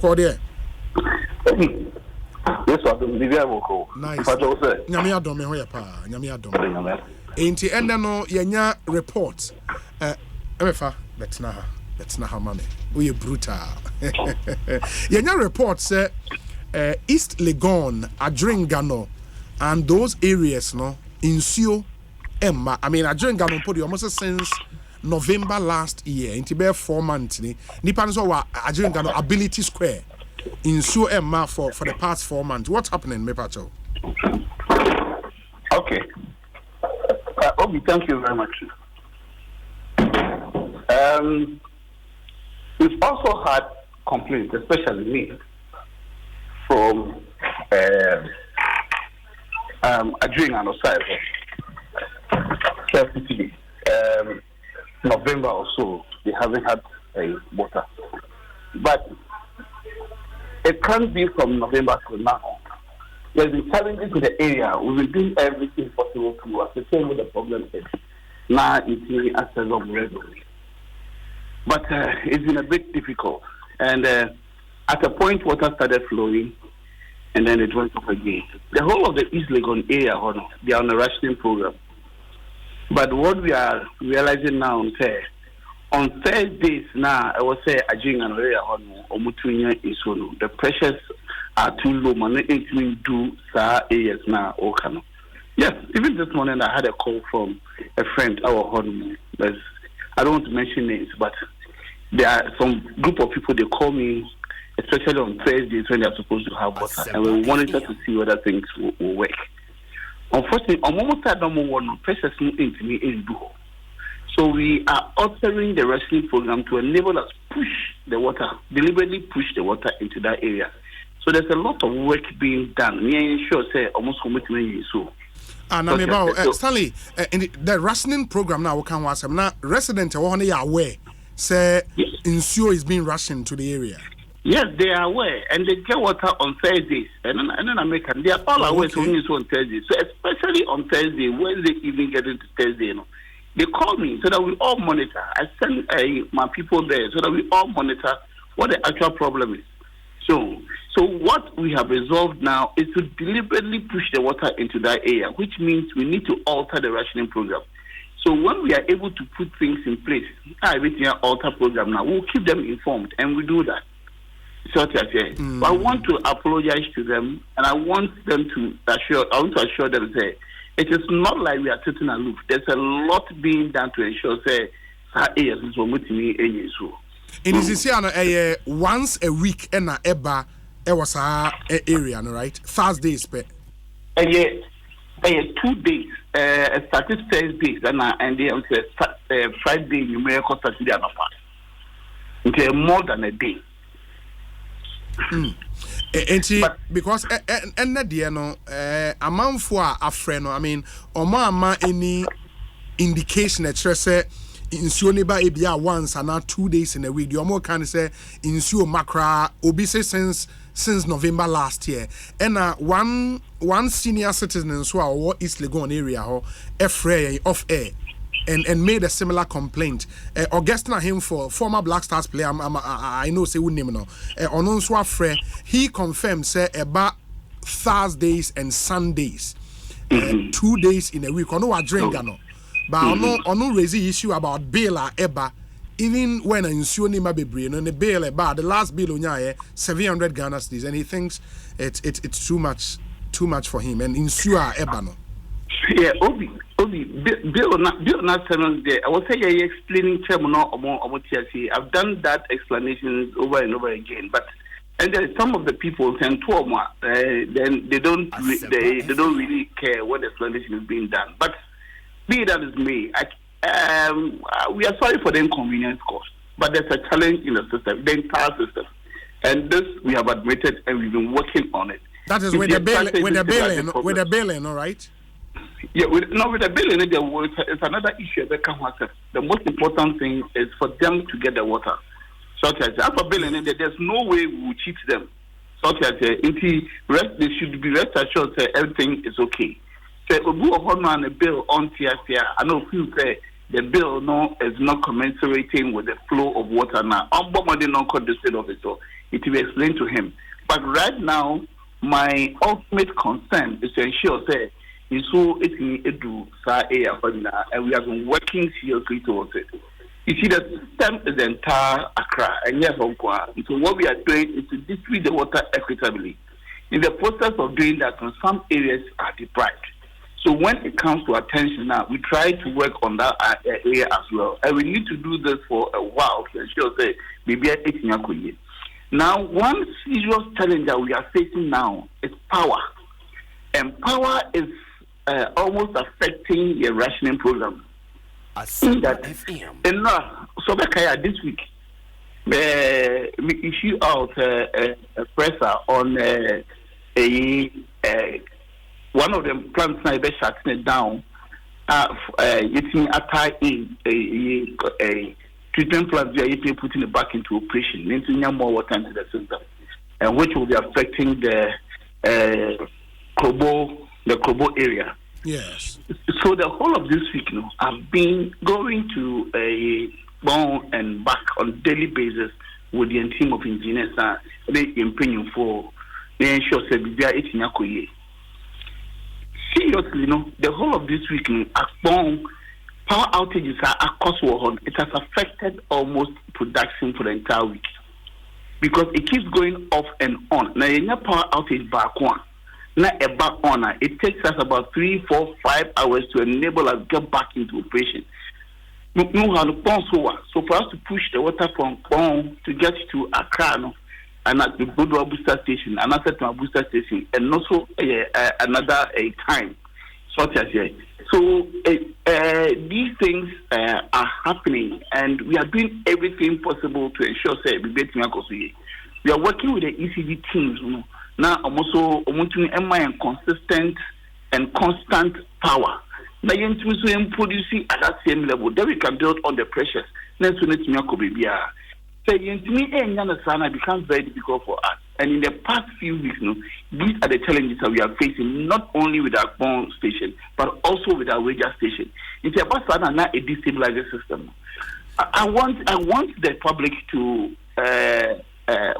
Cordia. Yes, I don't believe I will go. Nice. Nyamia dome hoya pa. Nyamia dome. Enti enda no yenya report. Emefa betna ha mame. We brutal. Yenya report say East Legon, Adringano, and those areas no insuo Emma. I mean Adringano put almost since November last year. Inti be 4 months ni. Nipa so wa Adringano Ability Square. Insuo Emma for the past 4 months. What's happening, Mepacho? Okay. Obi, thank you very much. We've also had complaints, especially me, from Adrian and Osai. November or so, they haven't had water. But it can't be from November to now. There's been challenges in the area. We've been doing everything possible to ascertain what the problem is. Now it's really access of regularly. But it's been a bit difficult. And at a point, water started flowing, and then it went off again. The whole of the East Legon area, they are on a rationing program. But what we are realizing now on Thursdays now, I will say the pressures are too low. Man, it do areas now. Yes, even this morning I had a call from a friend, our home. I don't want to mention names, but there are some group of people, they call me, especially on Thursdays when they are supposed to have water, and we monitor to see whether things will work. Unfortunately, on moment I don't want pressures into me in do. So we are altering the rationing program to enable us push the water, deliberately push the water into that area. So there's a lot of work being done. Me sure say almost commitment so. Stanley, in the rationing program now, we can watch them now. Residents are aware, say insuo is being rationed to the area. Yes, they are aware, and they get water on Thursdays, and then American. They are all aware to on Thursdays. So especially on Thursday, Wednesday evening getting to Thursday, they call me so that we all monitor. I send my people there so that we all monitor what the actual problem is. So what we have resolved now is to deliberately push the water into that area, which means we need to alter the rationing program. So when we are able to put things in place, alter program now, we'll keep them informed, and we do that. So I want to apologize to them, and I want them to assure them that it is not like we are sitting aloof. There's a lot being done to ensure it is once a week and eba was our area, right? Thursdays, 2 days. Started Thursdays, and then Friday, you may have Saturday and it's more than a day. Because and a month for a friend, I mean, or ma any indication that say insuo neba ebia once and now 2 days in a week. You more can say insuo macra obese since November last year. And one senior citizen in so East Legon area off air and made a similar complaint. Augustina him for former Black Stars player, I know say who name no. Ononswa he confirmed say about Thursdays and Sundays, 2 days in a week. Ono wa drink no. But ono raise the issue about bail eba. Even when insuo ni ma bebre no the bail eba, the last bill onya 700 Ghana cedis, and he thinks it's too much for him, and insuo eba no. Yeah, Obi, Bill not telling there. I was saying explaining I've done that explanation over and over again, but and then some of the people can talk more. Then they don't really care what explanation is being done. But be that is me, we are sorry for the inconvenience caused, but there's a challenge in the system, the entire system, and this we have admitted, and we've been working on it. That is with the bailing, all right? Yeah, with the billing, it's another issue that can happen. The most important thing is for them to get the water. So after billing, there's no way we will cheat them. So they should be rest assured that everything is okay. So a bill on TSA, I know people say the bill is not commensurating with the flow of water now. I'm not the state of it. So it will explain to him. But right now, my ultimate concern is to ensure that and we have been working seriously towards it. You see, the system is the entire Accra, and yes, so what we are doing is to distribute the water equitably. In the process of doing that, some areas are deprived. So when it comes to attention now, we try to work on that area as well. And we need to do this for a while to ensure that maybe I now, one serious challenge that we are facing now is power. And power is almost affecting the rationing program. In that, so this week, we issue out a presser on one of the plants now they're shutting it down. It's in a treatment plants they are putting it back into operation, meaning more water into the system, and which will be affecting the Krobo area. Yes. So the whole of this week, I've been going to a bone and back on daily basis with the team of engineers. They improving for they ensure that it's in Yakoye. Seriously, the whole of this week, power outages are across Warhol. It has affected almost production for the entire week because it keeps going off and on. Now, in power outage back one, now a back on, it takes us about 3, 4, 5 hours to enable us to get back into operation. So for us to push the water from Pong to get to Accra, and at the Bodwa booster station, and after to a booster station, and also another time, such as here. So these things are happening, and we are doing everything possible to ensure that we are working with the ECD teams. Now, I'm also and consistent and constant power. Now, you're producing at that same level. Then we can build on the pressures. Next, we need to so it becomes very difficult for us. And in the past few weeks, these are the challenges that we are facing, not only with our phone station, but also with our radio station. It's about a destabilizing system. I want the public to,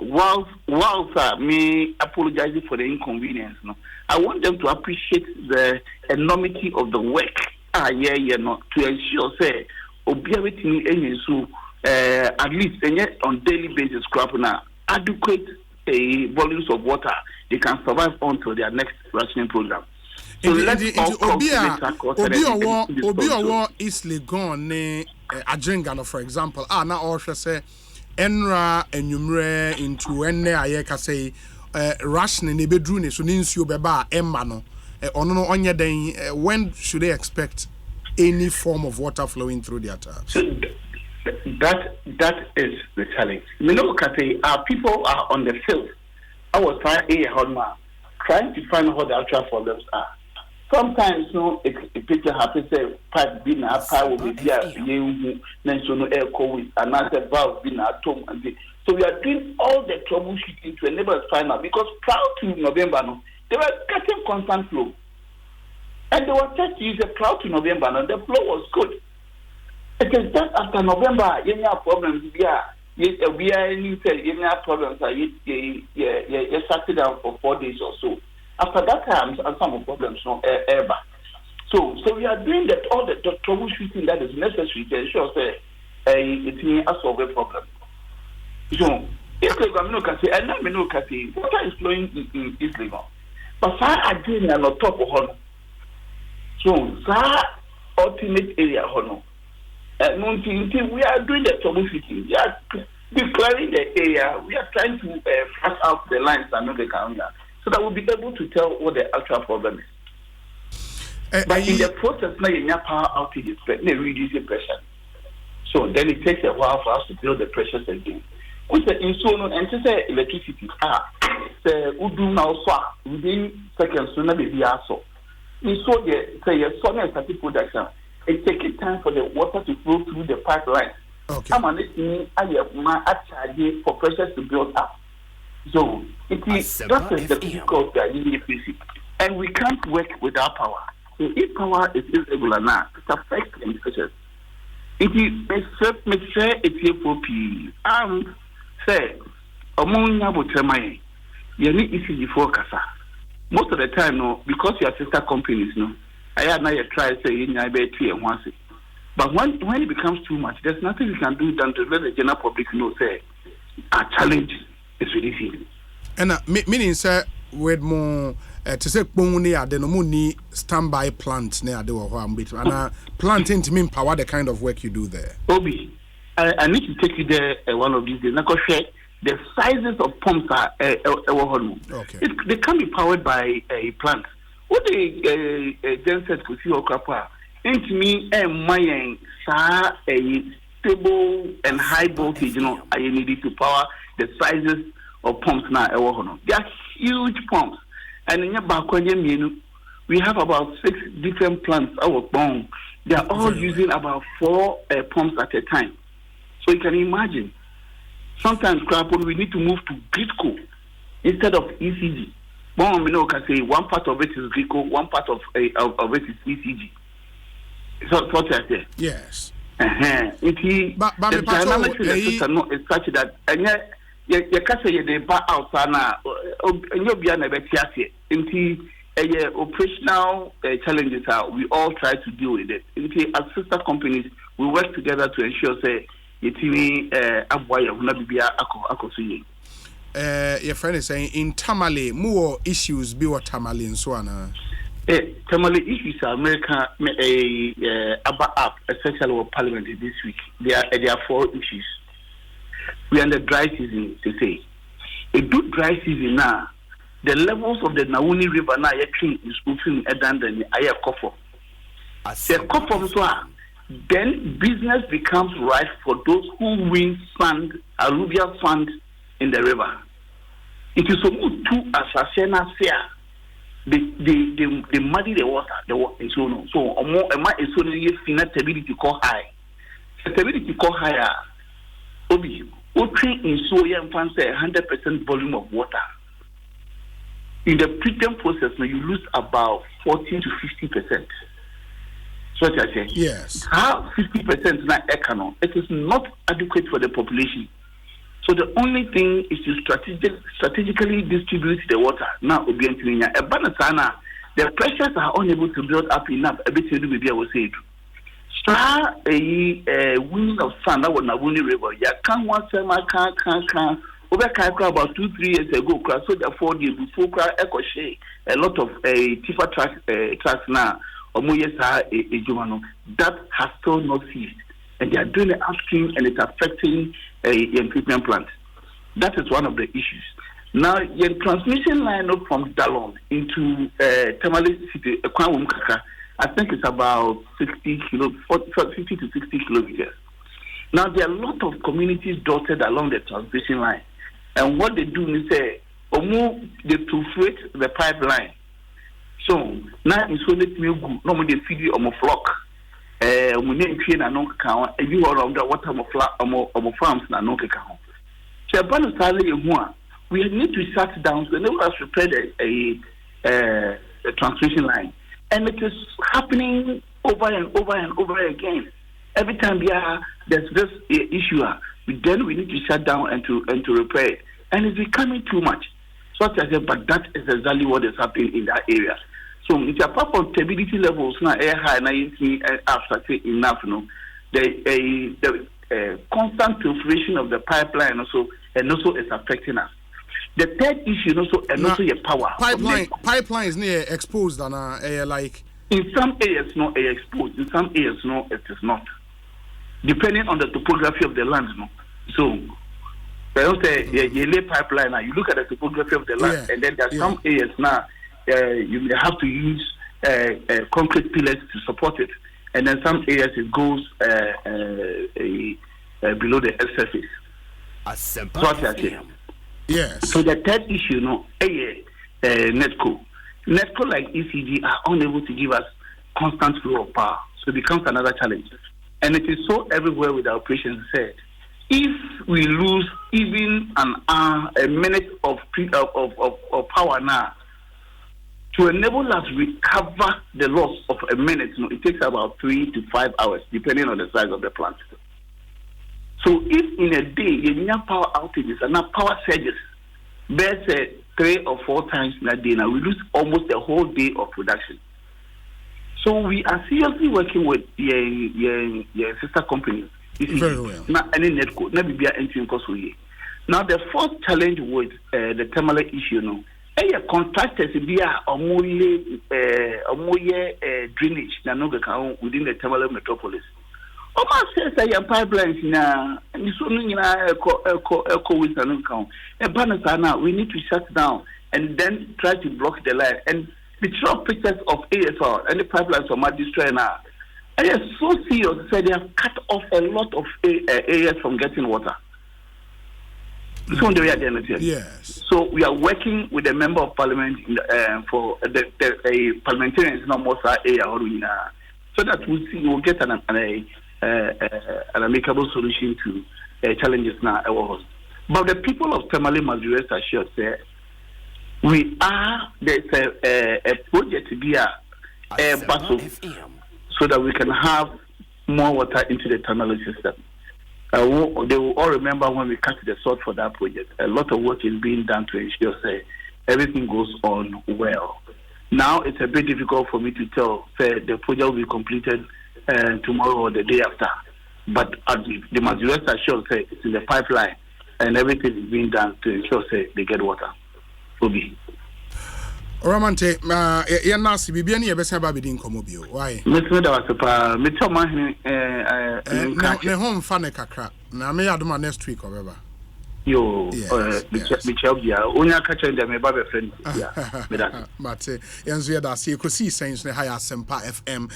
whilst me apologizing for the inconvenience, I want them to appreciate the enormity of the work. To ensure, say, at least on daily basis, adequate volumes of water they can survive until their next rationing program. So let's Obi East Legon ne Ajengano, for example. Na Osha say Enra enyumre into enne ayeka say rationing ne bedru ne so ninsuo beba emma no ono onye den. When should they expect any form of water flowing through their taps? That is the challenge. Our people are on the field. I was trying to find out what the actual problems are. Sometimes, a picture happens, pipe being a pipe will be there, then so no air with another valve being at home. So we are doing all the troubleshooting to enable us to find out because prior to November, they were getting constant flow. And they were just to use a cloud to November, and the flow was good. It is just after November, you have problems. We have problems. You started out for 4 days or so. After that time, some problems ever. So we are doing that all the troubleshooting that is necessary to ensure that it's a solve a problem. So East Legon, water is flowing in East Legon, but far again on top of Hono. So that ultimate area Hono. We are doing the troubleshooting. We are declaring the area. We are trying to flush out the lines and not the counter, so that we'll be able to tell what the actual problem is. But in the process, now you have power outages, they reduce the pressure. So then it takes a while for us to build the pressures again. With the insulin and to say electricity, the Udu now within seconds, so now maybe also. So the sun and static production. It takes time for the water to flow through the pipeline. Okay. I'm listening. I have my charge for pressure to build up. So it is that is the difficult that you need to see, and we can't work without power. So if power is irregular now, it affects the pressures. It is it's here for P. Say among Yabutremae, you need ECG for Casa. Most of the time, no, because your sister companies, no, I had not yet tried saying I bet 3 and 1. But when it becomes too much, there's nothing you can do than to let the general public know, say, our challenge is really serious. And meaning, sir, with more to say, Pony, I don't know, standby plants near the Waham, and planting to mean power the kind of work you do there. Obi, I need to take you there one of these days. The sizes of pumps are okay. They can be powered by a plant. What the genset could see or crapper, ain't me and my a stable and high voltage, I needed to power the sizes of pumps now. They are huge pumps. And in your background, we have about 6 different plants our bone. They are all using about 4 pumps at a time. So you can imagine. Sometimes we need to move to Gridco instead of ECG. One we know can say one part of it is Gridco, one part of it is ECG. So what I say? Yes. But the dynamics in the system is such that and you can say they back outside now. And you'll be an operational challenges are we all try to deal with it. As sister companies, we work together to ensure say your friend is saying in Tamale, more issues be what Tamale and so on. Tamale issues are America about up, essentially what Parliament this week. There are 4 issues. We are in the dry season, to say. A good dry season now, the levels of the Nauni River now is moving than the Aya Kofo. The Kofo then business becomes right for those who win sand, alluvial sand in the river. It is so good to assassinate they muddy the water, and so on. So a man is so stability call high. Stability call higher. Obi, in so young fans 100% volume of water. In the treatment process, you lose about 40 to 50%. What I say? Yes. How 50% now economic? It is not adequate for the population. So the only thing is to strategically distribute the water. Now, the pressures are unable to build up enough. Everything will be able to say. Star a wind of sun that was Nabuni River. Ya can't one summer can. Over about 2-3 years ago, so therefore the before echo share a lot of tipper tracks now. That has still not ceased, and they are doing it upstream, and it's affecting a treatment plant. That is one of the issues. Now, the transmission line from Dalon into Tamale City, I think it's about 50 to 60 kilometers. Now, there are a lot of communities dotted along the transmission line, and what they do is they perforate the pipeline. So now it's only me good. No more they feed you on a flock. We need train and no count. You are around the water of farms and no count. So about we need to shut down. So they will prepare a transmission line, and it is happening over and over and over again. Every time there's this issue, then we need to shut down and to repair it, and it's becoming too much. So I said, but that is exactly what is happening in that area. So it's apart from stability levels now air high after enough, the constant proliferation of the pipeline also is affecting us. The third issue also your power. Pipelines near exposed and like in some areas no air exposed, in some areas no it is not. Depending on the topography of the land, no. So I don't say you lay pipeline now, you look at the topography of the land, and then there are some areas now you may have to use concrete pillars to support it, and then some areas it goes below the surface. So what I say. Yes. So the third issue, NETCO like ECG are unable to give us constant flow of power, so it becomes another challenge, and it is so everywhere with the operations said. If we lose even a minute of power now, to enable us to recover the loss of a minute, it takes about 3 to 5 hours, depending on the size of the plant. So if in a day you have power outages and not power surges, there's 3 or 4 times in a day, now we lose almost a whole day of production. So we are seriously working with your sister companies. Very well. Not any netco, not be anything cost. Now the fourth challenge with the thermal issue, no, contractors be a drainage na no within the thermal metropolis. Oma says I am pipelines na and so eco with an account. We need to shut down and then try to block the line. And the short pictures of ASR and the pipelines from my district now. I am so serious. So they have cut off a lot of areas from getting water. So on the way yes. So we are working with the member of parliament for the parliamentarians no more area so that we'll get an amicable solution to challenges now. But the people of Tamale must be rest assured that there's a project to be a battle so that we can have more water into the Tamale system. They will all remember when we cut the salt for that project. A lot of work is being done to ensure everything goes on well. Now it's a bit difficult for me to tell the project will be completed tomorrow or the day after. But they must rest assured it's in the pipeline and everything is being done to ensure they get water. Obi. Ramante, ya nasi bibi ani yebesa ba bidin komobio. Why? Mr. Dawasapa, me tell my ne home fa ne kakra. Na me adoma next week or whatever. Yo, me tell ya, onya ka chen dem ba be friend ya. But yanzu ya da se ko si sense ne high Asempa FM